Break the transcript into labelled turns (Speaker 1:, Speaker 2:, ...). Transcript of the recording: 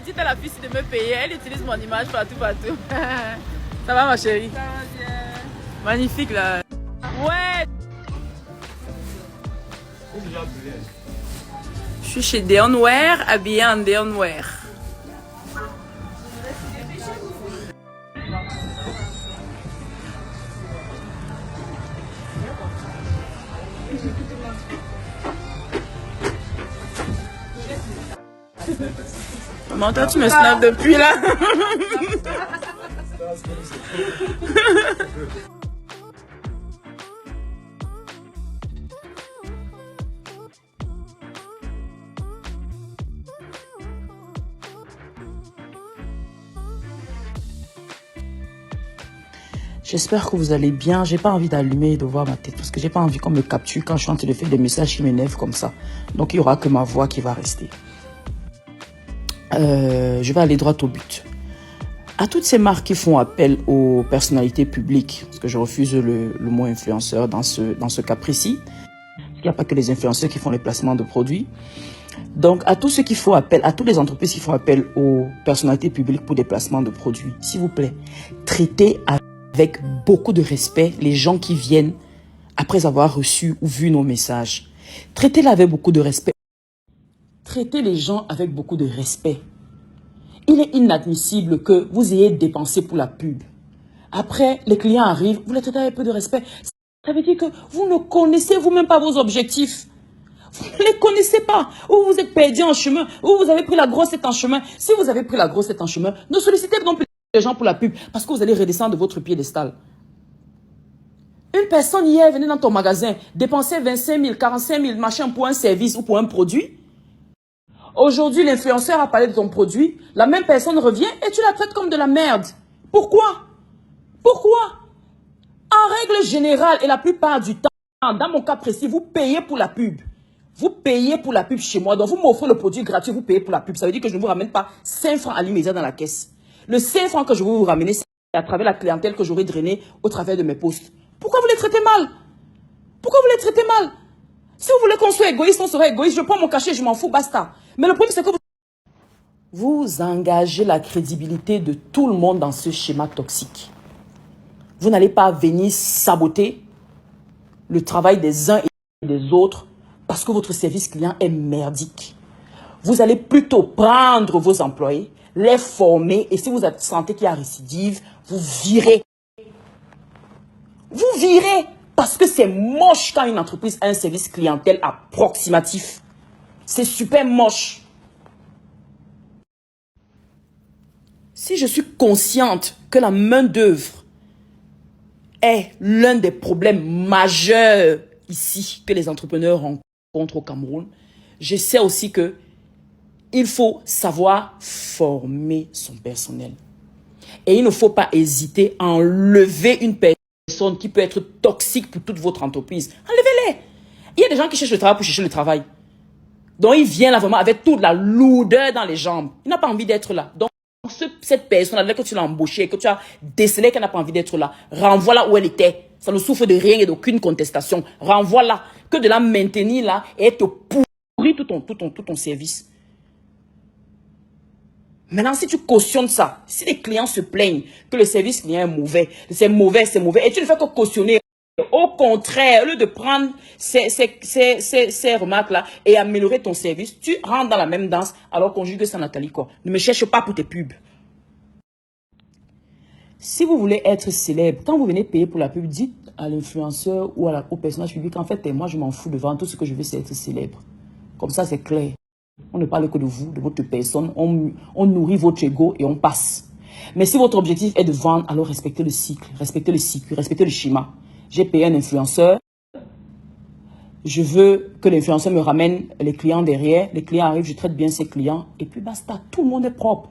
Speaker 1: Dites à la fille de me payer. Elle utilise mon image partout, partout. Ça va, ma chérie?
Speaker 2: Ça va bien.
Speaker 1: Magnifique, là. Ouais. Je suis chez Deonwear, habillée en Deonwear. Maman, toi, tu me snaps depuis là. J'espère que vous allez bien. J'ai pas envie d'allumer et de voir ma tête parce que j'ai pas envie qu'on me capture quand je suis en train de faire des messages qui m'énervent comme ça. Donc il y aura que ma voix qui va rester. Je vais aller droit au but. À toutes ces marques qui font appel aux personnalités publiques, parce que je refuse le mot influenceur dans ce cas précis. Il n'y a pas que les influenceurs qui font les placements de produits. Donc, à tous ceux qui font appel, à toutes les entreprises qui font appel aux personnalités publiques pour des placements de produits, s'il vous plaît, traitez avec beaucoup de respect les gens qui viennent après avoir reçu ou vu nos messages. Traitez-les avec beaucoup de respect. Traitez les gens avec beaucoup de respect. Il est inadmissible que vous ayez dépensé pour la pub. Après, les clients arrivent, vous les traitez avec peu de respect. Ça veut dire que vous ne connaissez vous-même pas vos objectifs. Vous ne les connaissez pas. Ou vous êtes perdu en chemin, ou vous avez pris la grosse tête en chemin. Si vous avez pris la grosse tête en chemin, ne sollicitez non plus les gens pour la pub parce que vous allez redescendre de votre piédestal. Une personne hier venait dans ton magasin, dépenser 25 000, 45 000 machin pour un service ou pour un produit. Aujourd'hui, l'influenceur a parlé de ton produit. La même personne revient et tu la traites comme de la merde. Pourquoi? Pourquoi? En règle générale et la plupart du temps, dans mon cas précis, vous payez pour la pub. Vous payez pour la pub chez moi. Donc, vous m'offrez le produit gratuit, vous payez pour la pub. Ça veut dire que je ne vous ramène pas 5 francs à l'immédiat dans la caisse. Le 5 francs que je vais vous ramener, c'est à travers la clientèle que j'aurai drainée au travers de mes posts. Pourquoi vous les traitez mal? Pourquoi vous les traitez mal? Si vous voulez qu'on soit égoïste, on sera égoïste. Je prends mon cachet, je m'en fous, basta. Mais le problème, c'est que vous engagez la crédibilité de tout le monde dans ce schéma toxique. Vous n'allez pas venir saboter le travail des uns et des autres parce que votre service client est merdique. Vous allez plutôt prendre vos employés, les former et si vous sentez qu'il y a récidive, vous virez. Vous virez parce que c'est moche quand une entreprise a un service clientèle approximatif. C'est super moche. Si je suis consciente que la main-d'œuvre est l'un des problèmes majeurs ici que les entrepreneurs rencontrent au Cameroun, je sais aussi que il faut savoir former son personnel. Et il ne faut pas hésiter à enlever une personne qui peut être toxique pour toute votre entreprise. Enlevez-les. Il y a des gens qui cherchent le travail pour chercher le travail. Donc il vient là vraiment avec toute la lourdeur dans les jambes. Il n'a pas envie d'être là. Donc cette personne-là, que tu l'as embauchée, que tu as décelé qu'elle n'a pas envie d'être là, renvoie-la où elle était. Ça ne souffre de rien et d'aucune contestation. Renvoie-la. Que de la maintenir là et te pourrit tout ton service. Maintenant, si tu cautionnes ça, si les clients se plaignent que le service client est mauvais, c'est mauvais, et tu ne fais que cautionner, au contraire, au lieu de prendre ces remarques-là et améliorer ton service, tu rentres dans la même danse alors qu'on juge que c'est Nathalie quoi. Ne me cherche pas pour tes pubs. Si vous voulez être célèbre, quand vous venez payer pour la pub, dites à l'influenceur ou au personnage public, en fait, moi je m'en fous devant tout ce que je veux, c'est être célèbre. Comme ça, c'est clair. On ne parle que de vous, de votre personne. On nourrit votre ego et on passe. Mais si votre objectif est de vendre, alors respectez le cycle, respectez le cycle, respectez le schéma. J'ai payé un influenceur. Je veux que l'influenceur me ramène les clients derrière. Les clients arrivent, je traite bien ces clients. Et puis basta, tout le monde est propre.